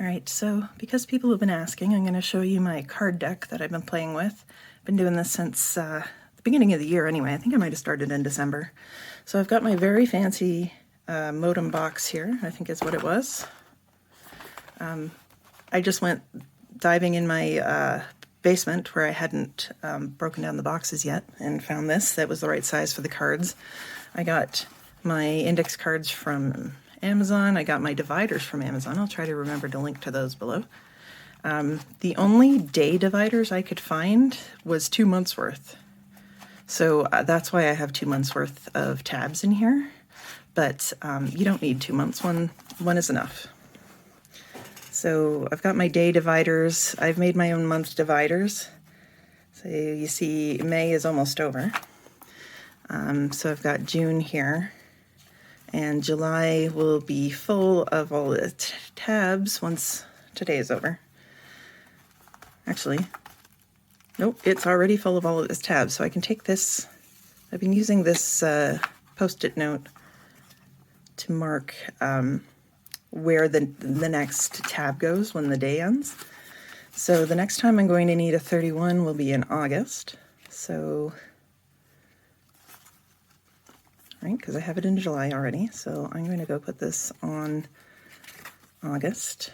Alright, so because people have been asking, I'm going to show you my card deck that I've been playing with. I've been doing this since the beginning of the year anyway. I think I might have started in December. So I've got my very fancy modem box here, I think is what it was. I just went diving in my basement where I hadn't broken down the boxes yet and found this that was the right size for the cards. I got my index cards from Amazon. I got my dividers from Amazon. I'll try to remember to link to those below. The only day dividers I could find was 2 months worth. So that's why I have 2 months worth of tabs in here. But you don't need 2 months. One is enough. So I've got my day dividers. I've made my own month dividers. So you see May is almost over. So I've got June here. And July will be full of all the tabs once today is over. Actually, nope, it's already full of all of its tabs. So I can take this, I've been using this Post-it note to mark where the next tab goes when the day ends. So the next time I'm going to need a 31 will be in August. So, right, because I have it in July already. So I'm going to go put this on August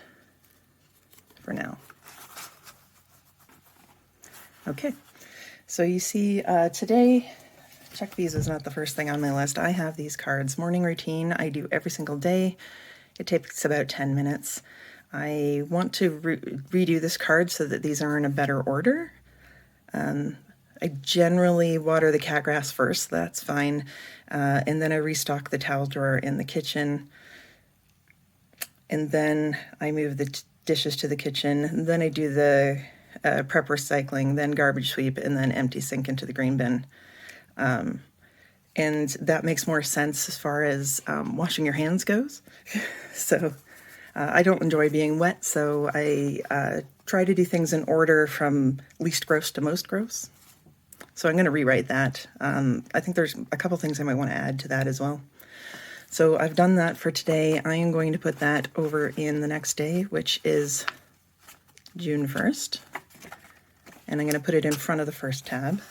for now. Okay, so you see today, check visa is not the first thing on my list. I have these cards. Morning routine, I do every single day. It takes about 10 minutes. I want to redo this card so that these are in a better order. I generally water the cat grass first, that's fine. And then I restock the towel drawer in the kitchen. And then I move the dishes to the kitchen. And then I do the prep recycling, then garbage sweep, and then empty sink into the green bin. And that makes more sense as far as washing your hands goes. So I don't enjoy being wet, so I try to do things in order from least gross to most gross. So I'm going to rewrite that. I think there's a couple things I might want to add to that as well. So I've done that for today. I am going to put that over in the next day, which is June 1st. And I'm going to put it in front of the first tab.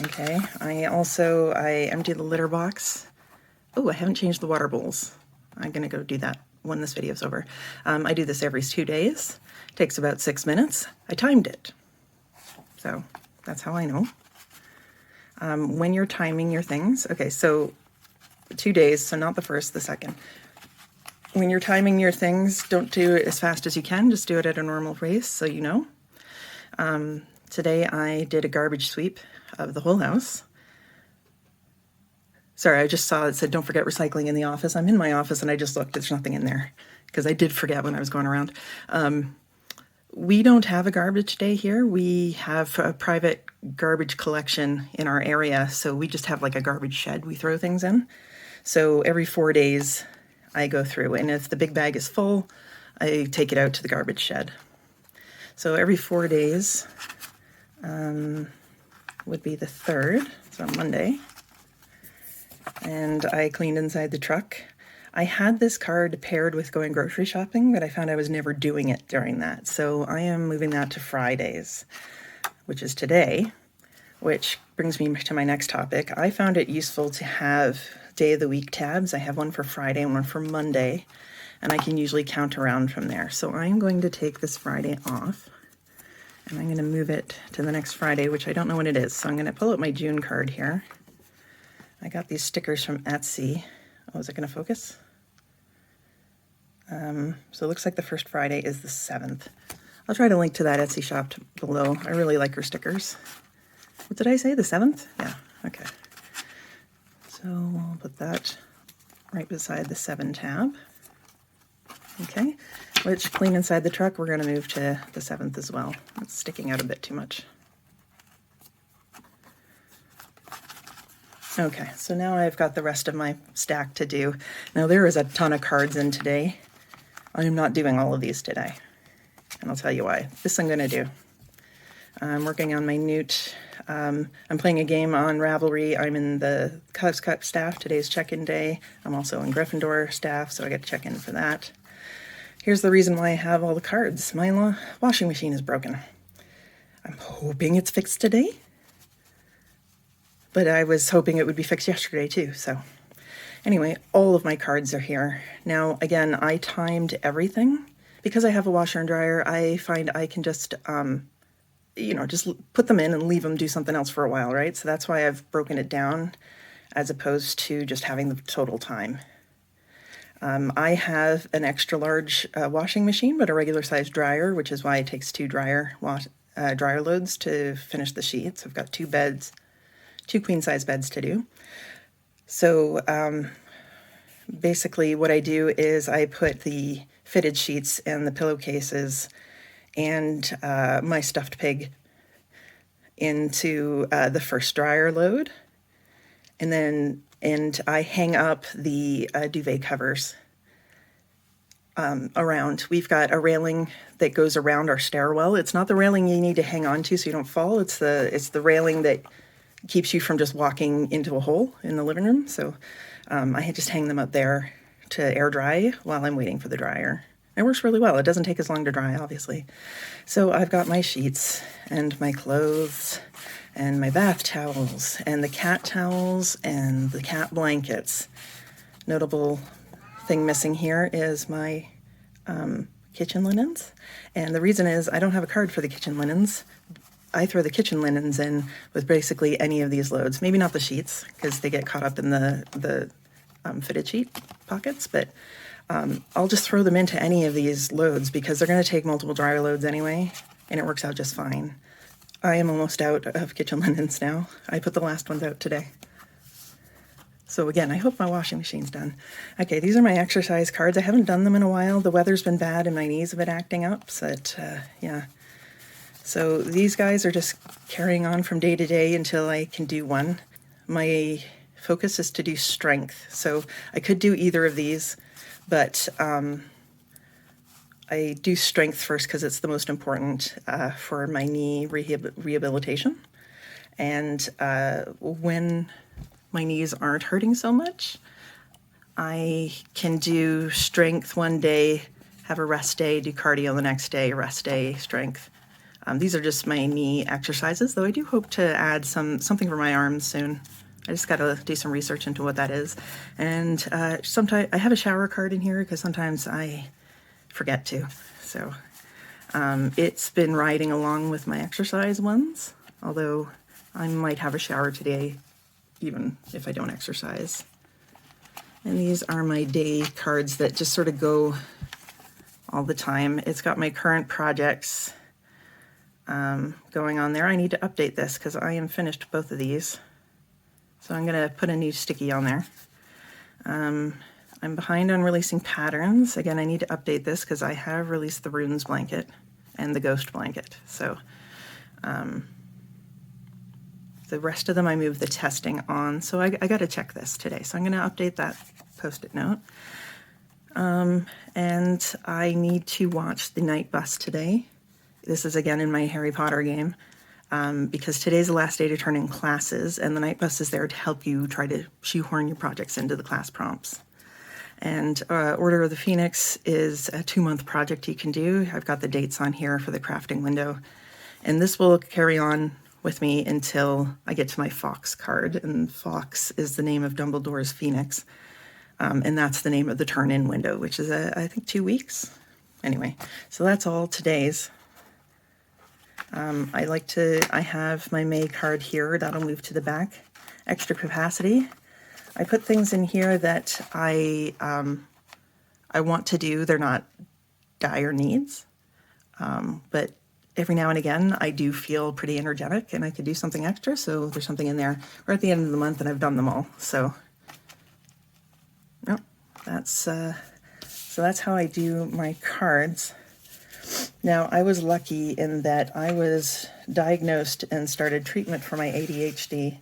Okay, I empty the litter box. Oh, I haven't changed the water bowls. I'm going to go do that when this video is over. I do this every 2 days. It takes about 6 minutes. I timed it. So that's how I know. When you're timing your things, okay, so 2 days, so not the first, the second. When you're timing your things, don't do it as fast as you can. Just do it at a normal pace so you know. Today I did a garbage sweep of the whole house. Sorry, I just saw it said don't forget recycling in the office. I'm in my office and I just looked, there's nothing in there because I did forget when I was going around. We don't have a garbage day here. We have a private garbage collection in our area, so we just have like a garbage shed we throw things in. So every 4 days I go through, and if the big bag is full, I take it out to the garbage shed. So every 4 days would be the 3rd, so Monday, and I cleaned inside the truck. I had this card paired with going grocery shopping, but I found I was never doing it during that. So I am moving that to Fridays, which is today, which brings me to my next topic. I found it useful to have day of the week tabs. I have one for Friday and one for Monday, and I can usually count around from there. So I'm going to take this Friday off, and I'm going to move it to the next Friday, which I don't know when it is. So I'm going to pull out my June card here. I got these stickers from Etsy. Oh, is it going to focus? So it looks like the first Friday is the 7th. I'll try to link to that Etsy shop below. I really like her stickers. What did I say, the 7th? Yeah, okay. So we'll put that right beside the 7 tab. Okay, which clean inside the truck, we're going to move to the 7th as well. It's sticking out a bit too much. Okay, so now I've got the rest of my stack to do. Now there is a ton of cards in today. I am not doing all of these today, and I'll tell you why. This I'm going to do. I'm working on my Newt. I'm playing a game on Ravelry. I'm in the Cubs Cup staff. Today's check-in day. I'm also in Gryffindor staff, so I get to check in for that. Here's the reason why I have all the cards. My washing machine is broken. I'm hoping it's fixed today, but I was hoping it would be fixed yesterday too. So anyway, all of my cards are here. Now, again, I timed everything. Because I have a washer and dryer, I find I can just, just put them in and leave them do something else for a while, right? So that's why I've broken it down as opposed to just having the total time. I have an extra large washing machine, but a regular size dryer, which is why it takes 2 dryer loads to finish the sheets. I've got 2 beds, 2 queen size beds to do. So basically what I do is I put the fitted sheets and the pillowcases and my stuffed pig into the first dryer load. And I hang up the duvet covers around. We've got a railing that goes around our stairwell. It's not the railing you need to hang on to so you don't fall. It's the railing that keeps you from just walking into a hole in the living room. So I just hang them up there to air dry while I'm waiting for the dryer. It works really well. It doesn't take as long to dry, obviously. So I've got my sheets and my clothes and my bath towels and the cat towels and the cat blankets. Notable thing missing here is my kitchen linens. And the reason is I don't have a card for the kitchen linens. I throw the kitchen linens in with basically any of these loads. Maybe not the sheets because they get caught up in the fitted sheet pockets, but I'll just throw them into any of these loads because they're going to take multiple dryer loads anyway, and it works out just fine. I am almost out of kitchen linens now. I put the last ones out today. So again, I hope my washing machine's done. Okay, these are my exercise cards. I haven't done them in a while. The weather's been bad and my knees have been acting up, so yeah. So these guys are just carrying on from day to day until I can do one. My focus is to do strength. So I could do either of these, but I do strength first because it's the most important for my knee rehabilitation. And when my knees aren't hurting so much, I can do strength one day, have a rest day, do cardio the next day, rest day, strength. These are just my knee exercises, though I do hope to add something for my arms soon. I just got to do some research into what that is. And sometimes I have a shower card in here because sometimes I forget to. So it's been riding along with my exercise ones, although I might have a shower today even if I don't exercise. And these are my day cards that just sort of go all the time. It's got my current projects going on there. I need to update this because I am finished both of these. So I'm going to put a new sticky on there. I'm behind on releasing patterns. Again, I need to update this because I have released the runes blanket and the ghost blanket. So the rest of them I moved the testing on. So I got to check this today. So I'm going to update that Post-it note. And I need to watch the night bus today. This is again in my Harry Potter game. Because today's the last day to turn in classes, and the night bus is there to help you try to shoehorn your projects into the class prompts. And Order of the Phoenix is a 2-month project you can do. I've got the dates on here for the crafting window. And this will carry on with me until I get to my Fawkes card. And Fawkes is the name of Dumbledore's Phoenix. And that's the name of the turn-in window, which is, I think, 2 weeks. Anyway, so that's all today's. I have my May card here. That'll move to the back. Extra capacity. I put things in here that I want to do. They're not dire needs. But every now and again, I do feel pretty energetic and I could do something extra. So there's something in there. We're at the end of the month and I've done them all. So, no, so that's how I do my cards. Now, I was lucky in that I was diagnosed and started treatment for my ADHD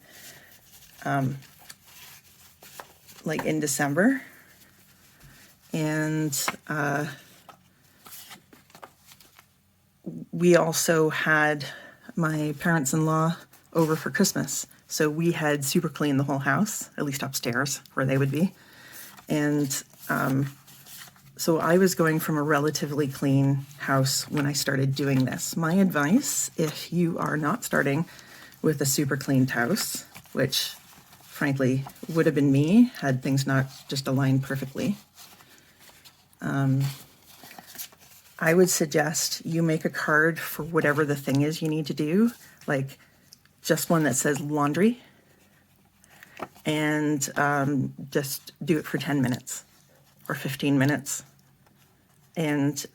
like in December. And we also had my parents-in-law over for Christmas. So we had super clean the whole house, at least upstairs where they would be. And So I was going from a relatively clean house when I started doing this. My advice, if you are not starting with a super clean house, which frankly would have been me had things not just aligned perfectly, I would suggest you make a card for whatever the thing is you need to do, like just one that says laundry, and just do it for 10 minutes or 15 minutes. And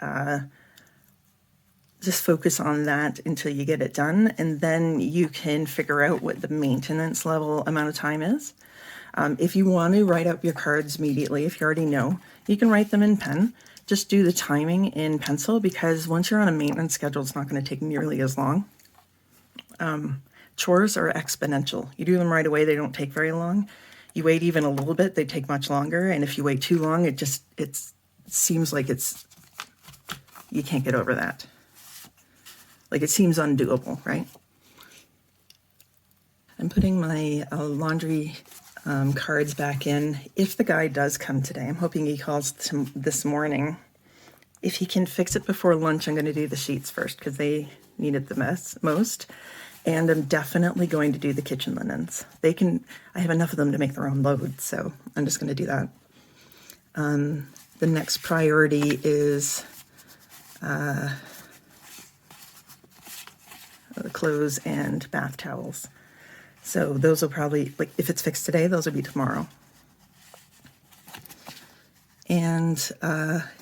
just focus on that until you get it done. And then you can figure out what the maintenance level amount of time is. If you want to write up your cards immediately, if you already know, you can write them in pen. Just do the timing in pencil, because once you're on a maintenance schedule, it's not going to take nearly as long. Chores are exponential. You do them right away, they don't take very long. You wait even a little bit, they take much longer. And if you wait too long, it seems like you can't get over that. Like, it seems undoable, right? I'm putting my laundry cards back in. If the guy does come today, I'm hoping he calls this morning. If he can fix it before lunch, I'm going to do the sheets first because they need it the most. And I'm definitely going to do the kitchen linens. I have enough of them to make their own load, so I'm just going to do that. The next priority is clothes and bath towels. So those will probably, like, if it's fixed today, those will be tomorrow. And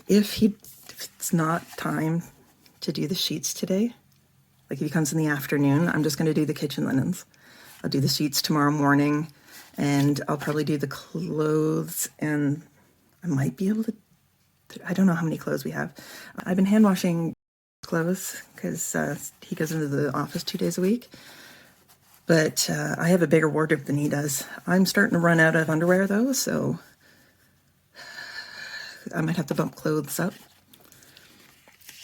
if it's not time to do the sheets today, like if he comes in the afternoon, I'm just going to do the kitchen linens. I'll do the sheets tomorrow morning, and I'll probably do the clothes, and I might be able to, I don't know how many clothes we have. I've been hand washing clothes because he goes into the office 2 days a week. But I have a bigger wardrobe than he does. I'm starting to run out of underwear though, so I might have to bump clothes up.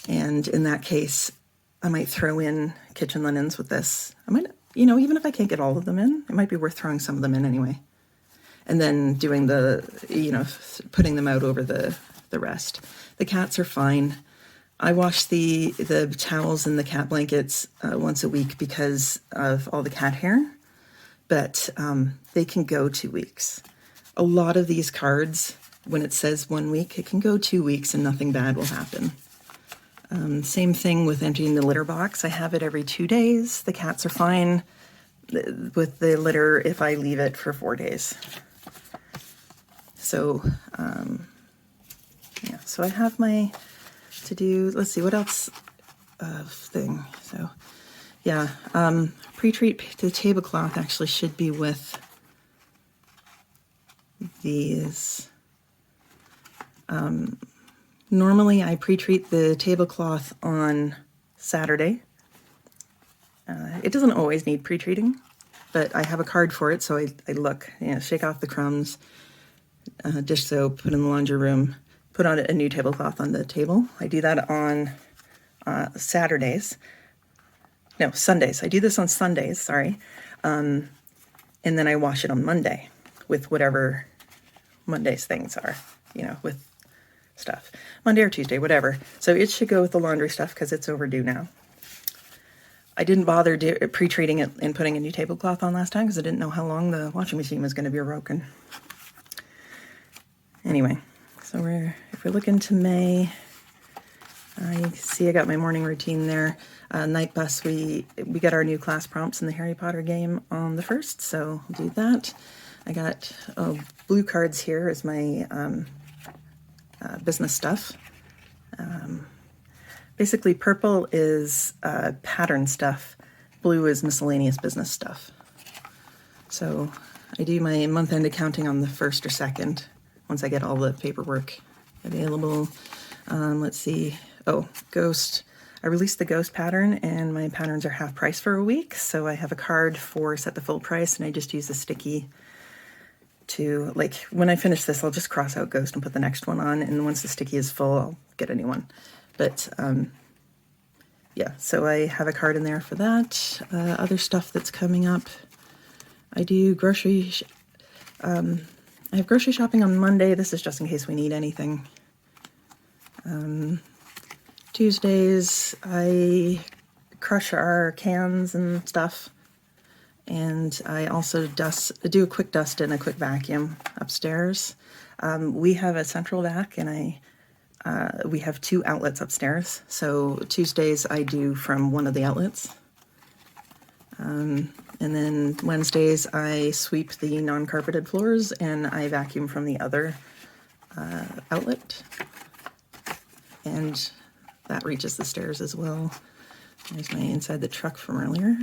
And in that case, I might throw in kitchen linens with this. I might, even if I can't get all of them in, it might be worth throwing some of them in anyway. And then doing putting them out over the rest. The cats are fine. I wash the towels and the cat blankets once a week because of all the cat hair, but they can go 2 weeks. A lot of these cards, when it says 1 week, it can go 2 weeks and nothing bad will happen. Same thing with emptying the litter box. I have it every 2 days. The cats are fine with the litter if I leave it for 4 days. So, so I have my to do, let's see, what else thing. So, yeah, pre-treat the tablecloth actually should be with these. Normally I pre-treat the tablecloth on Saturday. It doesn't always need pre-treating, but I have a card for it, so I look, shake off the crumbs, dish soap, put in the laundry room, put on a new tablecloth on the table. I do that on Sundays. I do this on Sundays, sorry. And then I wash it on Monday with whatever Monday's things are, with stuff. Monday or Tuesday, whatever. So it should go with the laundry stuff because it's overdue now. I didn't bother pre-treating it and putting a new tablecloth on last time because I didn't know how long the washing machine was going to be broken. Anyway, so if we're looking to May, you can see I got my morning routine there. Night bus, we got our new class prompts in the Harry Potter game on the 1st, so I'll do that. I got blue cards here as my business stuff. Basically, purple is pattern stuff. Blue is miscellaneous business stuff. So I do my month-end accounting on the 1st or 2nd, once I get all the paperwork available. Let's see. Oh, Ghost. I released the Ghost pattern, and my patterns are half price for a week. So I have a card for set the full price, and I just use a sticky to, like, when I finish this, I'll just cross out Ghost and put the next one on. And once the sticky is full, I'll get a new one. But yeah, so I have a card in there for that. Other stuff that's coming up. I do I have grocery shopping on Monday. This is just in case we need anything. Tuesdays, I crush our cans and stuff. And I also do a quick dust and a quick vacuum upstairs. We have a central vac, and we have 2 outlets upstairs. So Tuesdays I do from one of the outlets. And then Wednesdays I sweep the non-carpeted floors and I vacuum from the other outlet. And that reaches the stairs as well. There's my inside the truck from earlier.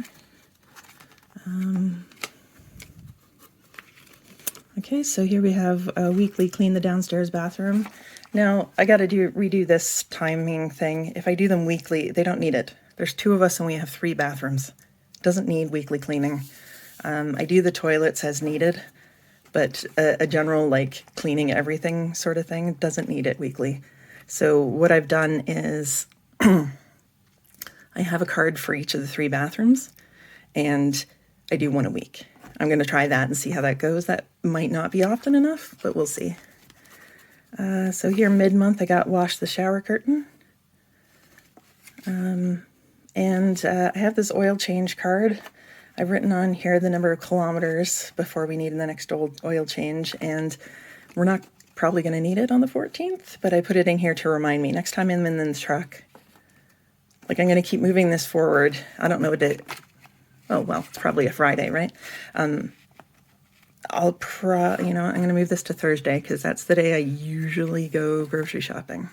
Okay, so here we have a weekly clean the downstairs bathroom. Now, I got to redo this timing thing. If I do them weekly, they don't need it. There's 2 of us and we have 3 bathrooms. Doesn't need weekly cleaning. I do the toilets as needed, but a general like cleaning everything sort of thing doesn't need it weekly. So what I've done is I have a card for each of the 3 bathrooms, and I do 1 a week. I'm going to try that and see how that goes. That might not be often enough, but we'll see. So here mid-month I got wash the shower curtain. And I have this oil change card. I've written on here the number of kilometers before we need the next oil change, and we're not probably going to need it on the 14th, but I put it in here to remind me. Next time I'm in the truck, like I'm going to keep moving this forward. I don't know what day. Oh, well, it's probably a Friday, right? I'm going to move this to Thursday because that's the day I usually go grocery shopping.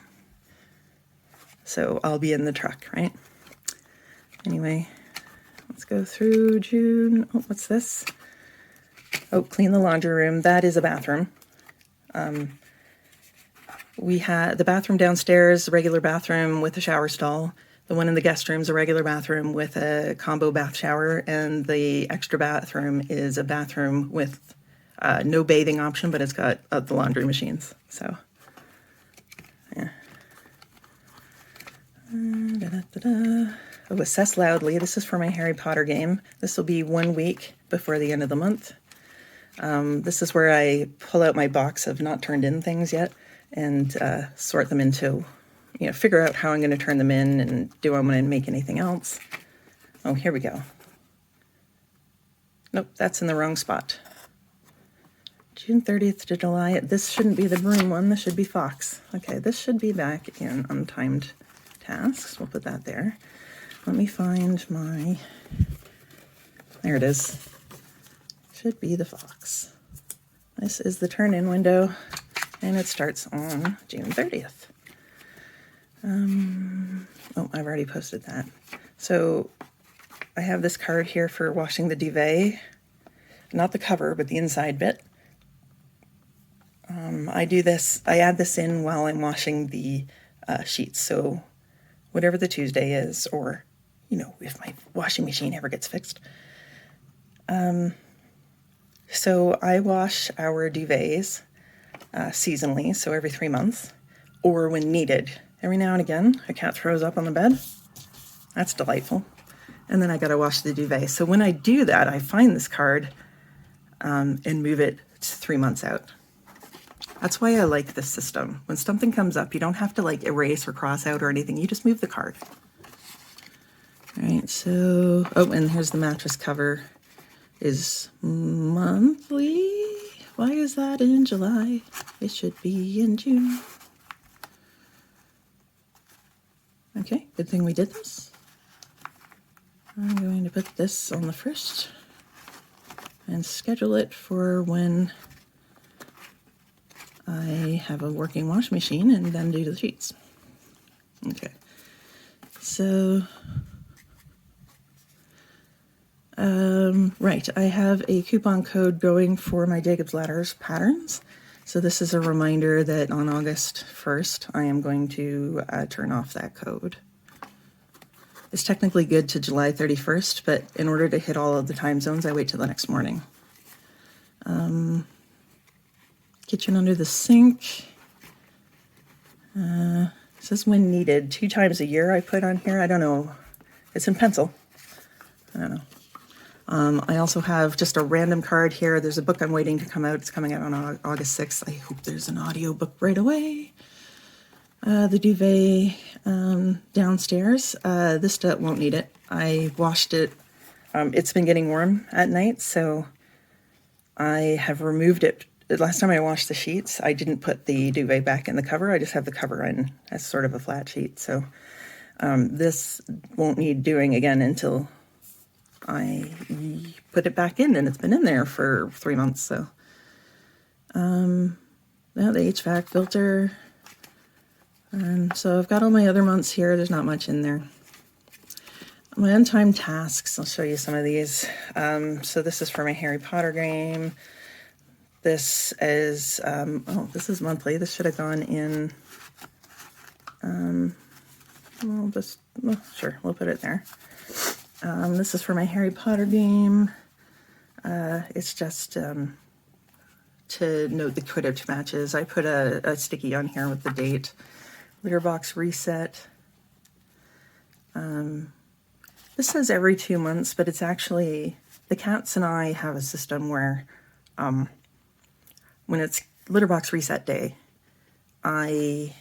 So I'll be in the truck, right? Anyway, let's go through June. Oh, what's this? Oh, clean the laundry room. That is a bathroom. We had the bathroom downstairs, regular bathroom with a shower stall. The one in the guest room is a regular bathroom with a combo bath shower, and the extra bathroom is a bathroom with no bathing option, but it's got the laundry machines. So, yeah. Oh, assess loudly. This is for my Harry Potter game. This will be 1 week before the end of the month. This is where I pull out my box of not turned in things yet and sort them into, figure out how I'm going to turn them in and do I want to make anything else. Oh, here we go. Nope, that's in the wrong spot. June 30th to July. This shouldn't be the broom one. This should be Fox. Okay, this should be back in untimed tasks. We'll put that there. Let me find my... There it is. Should be the Fox. This is the turn-in window, and it starts on June 30th. Oh, I've already posted that. So I have this card here for washing the duvet. Not the cover, but the inside bit. I add this in while I'm washing the sheets. So whatever the Tuesday is, or, if my washing machine ever gets fixed. So I wash our duvets seasonally, so every 3 months, or when needed. Every now and again, a cat throws up on the bed. That's delightful. And then I got to wash the duvet. So when I do that, I find this card and move it 3 months out. That's why I like this system. When something comes up, you don't have to erase or cross out or anything. You just move the card. All right, so, and here's the mattress cover. Is monthly. Why is that in July? It should be in June. Okay, good thing we did this. I'm going to put this on the first and schedule it for when I have a working wash machine and then do the sheets. Okay, so right, I have a coupon code going for my Jacob's Ladders patterns. So this is a reminder that on August 1st, I am going to turn off that code. It's technically good to July 31st, but in order to hit all of the time zones, I wait till the next morning. Kitchen under the sink. It says when needed, 2 times a year I put on here. I don't know. It's in pencil. I don't know. I also have just a random card here. There's a book I'm waiting to come out. It's coming out on August 6th. I hope there's an audio book right away. The duvet downstairs, this won't need it. I washed it. It's been getting warm at night, so I have removed it. Last time I washed the sheets, I didn't put the duvet back in the cover. I just have the cover in as sort of a flat sheet. So this won't need doing again until I put it back in, and it's been in there for 3 months. So now the HVAC filter. So I've got all my other months here. There's not much in there. My untimed tasks, I'll show you some of these. So this is for my Harry Potter game. This is, this is monthly. This should have gone in, sure, we'll put it there. This is for my Harry Potter game. It's just to note the Quidditch matches. I put a sticky on here with the date. Litter box reset. This says every 2 months, but it's actually, the cats and I have a system where when it's litter box reset day, I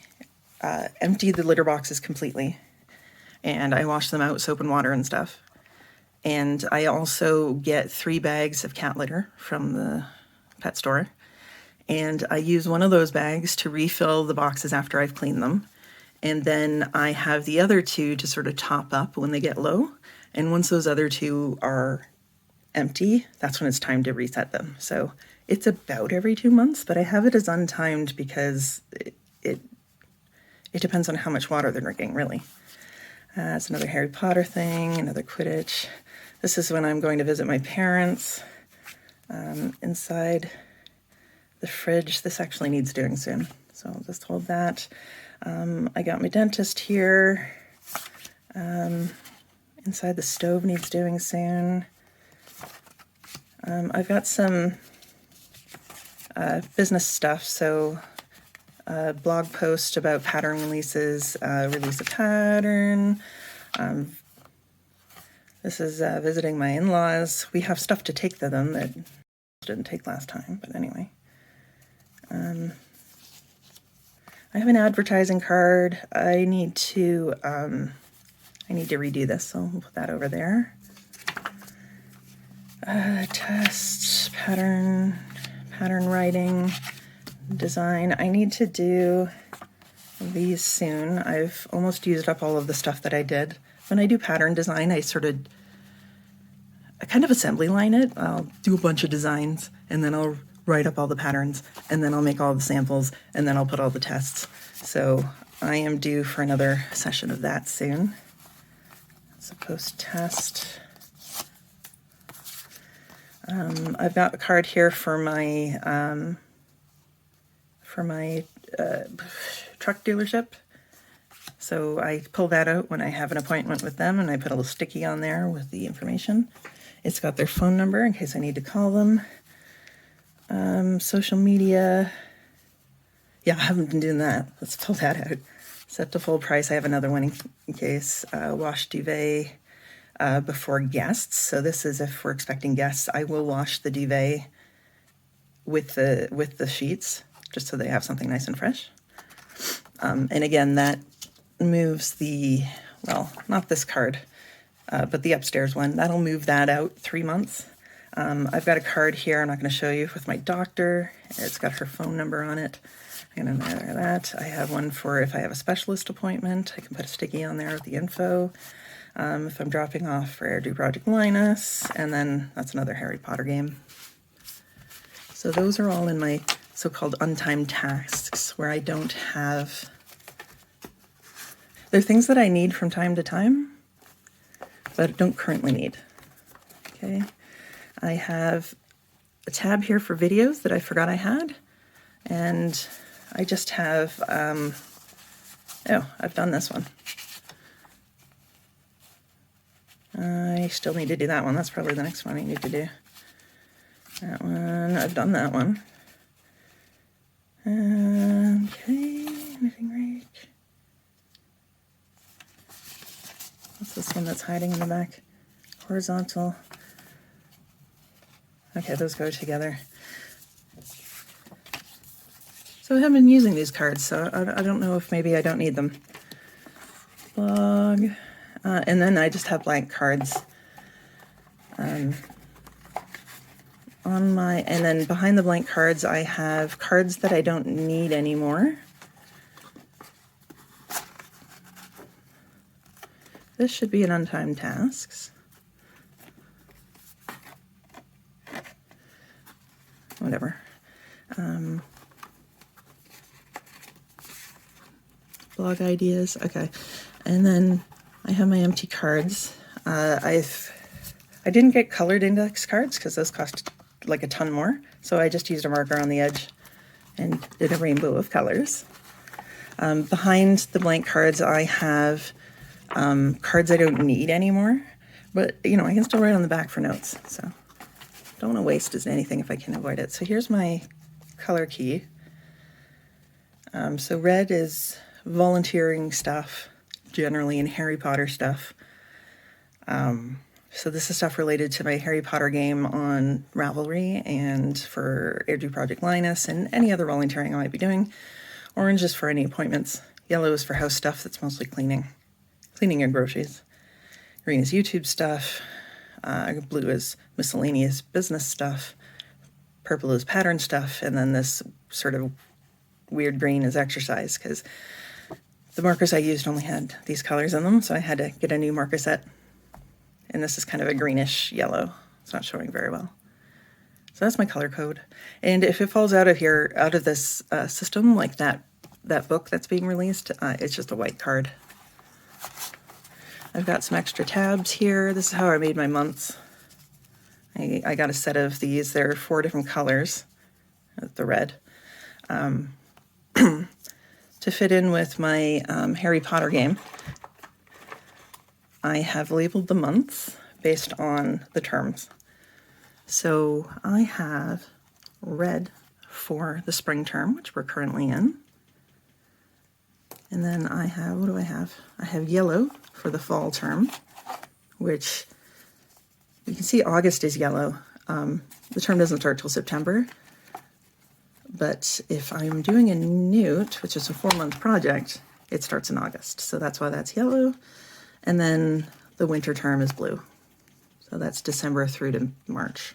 empty the litter boxes completely and I wash them out with soap and water and stuff. And I also get 3 bags of cat litter from the pet store. And I use one of those bags to refill the boxes after I've cleaned them. And then I have the other 2 to sort of top up when they get low. And once those other 2 are empty, that's when it's time to reset them. So it's about every 2 months, but I have it as untimed because it depends on how much water they're drinking, really. It's another Harry Potter thing, another Quidditch. This is when I'm going to visit my parents. Inside the fridge, this actually needs doing soon, so I'll just hold that. I got my dentist here. Inside the stove needs doing soon. I've got some business stuff, so a blog post about pattern releases, release a pattern. This is visiting my in-laws. We have stuff to take to them that didn't take last time, but anyway. I have an advertising card. I need to redo this, so we'll put that over there. Test, pattern writing, design. I need to do these soon. I've almost used up all of the stuff that I did. When I do pattern design, I kind of assembly line it. I'll do a bunch of designs, and then I'll write up all the patterns, and then I'll make all the samples, and then I'll put all the tests. So I am due for another session of that soon. It's a post-test. I've got a card here for my truck dealership. So I pull that out when I have an appointment with them, and I put a little sticky on there with the information. It's got their phone number in case I need to call them. Social media. Yeah, I haven't been doing that. Let's pull that out. Set to full price. I have another one in case. Wash duvet before guests. So this is if we're expecting guests. I will wash the duvet with the sheets just so they have something nice and fresh. And again, that moves not this card, but the upstairs one. That'll move that out 3 months. I've got a card here I'm not going to show you with my doctor. It's got her phone number on it. I'm going to matter that. I have one for if I have a specialist appointment. I can put a sticky on there with the info. If I'm dropping off for Do Project Linus, and then that's another Harry Potter game. So those are all in my so-called untimed tasks where I don't have... They're things that I need from time to time, but don't currently need. Okay. I have a tab here for videos that I forgot I had, and I just have, I've done this one. I still need to do that one. That's probably the next one I need to do. That one, I've done that one. Okay, knitting rake. What's this one that's hiding in the back? Horizontal. Okay, those go together. So I haven't been using these cards, so I don't know if maybe I don't need them. Blog. And then I just have blank cards on my, and then behind the blank cards I have cards that I don't need anymore. This should be an untimed tasks. Whatever. Blog ideas. Okay. And then I have my empty cards. I didn't get colored index cards because those cost like a ton more. So I just used a marker on the edge and did a rainbow of colors. Behind the blank cards, I have cards I don't need anymore. But, you know, I can still write on the back for notes. So don't want to waste anything if I can avoid it. So here's my color key. So red is volunteering stuff, generally, and Harry Potter stuff. So this is stuff related to my Harry Potter game on Ravelry and for Airdrie Project Linus and any other volunteering I might be doing. Orange is for any appointments. Yellow is for house stuff that's mostly cleaning and groceries. Green is YouTube stuff. Blue is miscellaneous business stuff. Purple is pattern stuff. And then this sort of weird green is exercise because the markers I used only had these colors in them, so I had to get a new marker set. And this is kind of a greenish yellow. It's not showing very well. So that's my color code. And if it falls out of here, out of this system, like that book that's being released, it's just a white card. I've got some extra tabs here. This is how I made my months. I got a set of these. There are 4 different colors, the red, to fit in with my Harry Potter game. I have labeled the months based on the terms. So I have red for the spring term, which we're currently in. And then I have, what do I have? I have yellow for the fall term, which you can see August is yellow. The term doesn't start till September. But if I'm doing a newt, which is a 4-month project, it starts in August. So that's why that's yellow. And then the winter term is blue. So that's December through to March.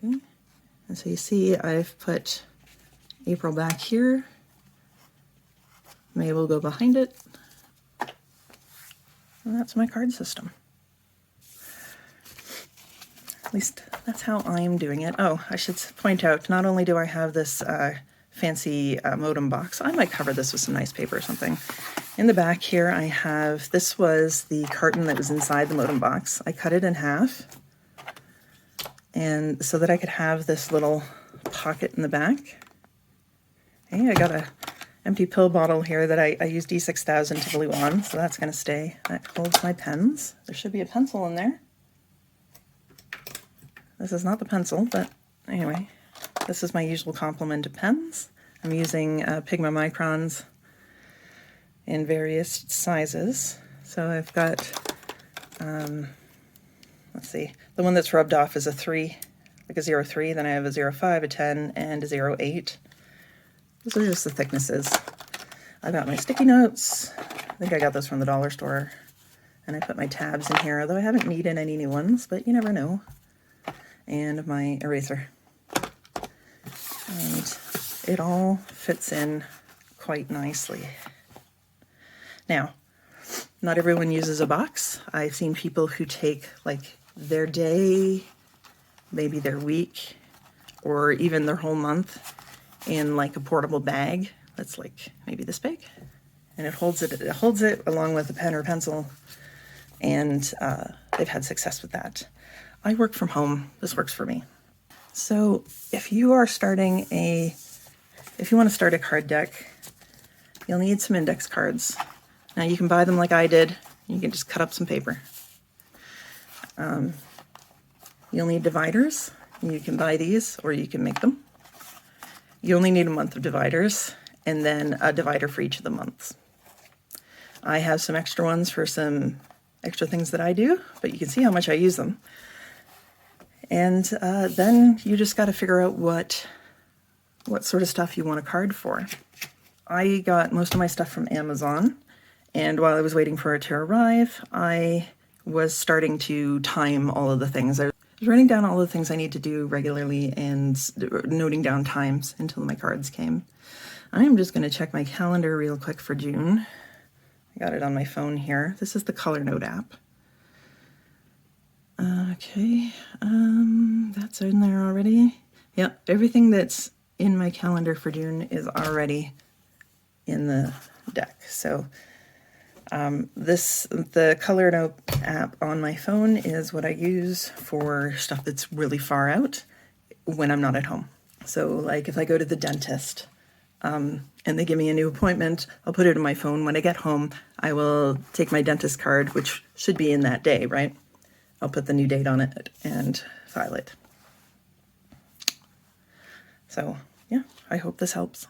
Okay. And so you see I've put April back here. May will go behind it. And that's my card system. At least that's how I'm doing it. Oh, I should point out, not only do I have this fancy modem box, I might cover this with some nice paper or something. In the back here I have, this was the carton that was inside the modem box. I cut it in half, and so that I could have this little pocket in the back. Okay, I got a empty pill bottle here that I used D6000 to glue on, so that's going to stay. That holds my pens. There should be a pencil in there. This is not the pencil, but anyway, this is my usual complement of pens. I'm using Pigma Microns in various sizes. So I've got, let's see, the one that's rubbed off is a 3, like a 0.3, then I have a 0.5, a 10, and a 0.8. Those are just the thicknesses. I've got my sticky notes. I think I got those from the dollar store. And I put my tabs in here, although I haven't needed any new ones, but you never know. And my eraser. And it all fits in quite nicely. Now, not everyone uses a box. I've seen people who take like their day, maybe their week, or even their whole month in like a portable bag that's like maybe this big. And it holds it along with a pen or pencil, and they've had success with that. I work from home. This works for me. So if you want to start a card deck, you'll need some index cards. Now you can buy them like I did. You can just cut up some paper. You'll need dividers. You can buy these or you can make them. You only need a month of dividers and then a divider for each of the months. I have some extra ones for some extra things that I do, but you can see how much I use them. And then you just got to figure out what what sort of stuff you want a card for. I got most of my stuff from Amazon, and while I was waiting for it to arrive, I was starting to time all of the things. I was writing down all the things I need to do regularly and noting down times until my cards came. I'm just going to check my calendar real quick for June. I got it on my phone here. This is the Colornote app. Okay, that's in there already. Yeah, everything that's in my calendar for June is already in the deck. So the Colornote app on my phone is what I use for stuff that's really far out when I'm not at home. So like if I go to the dentist and they give me a new appointment, I'll put it in my phone. When I get home, I will take my dentist card, which should be in that day, right? I'll put the new date on it and file it. So yeah, I hope this helps.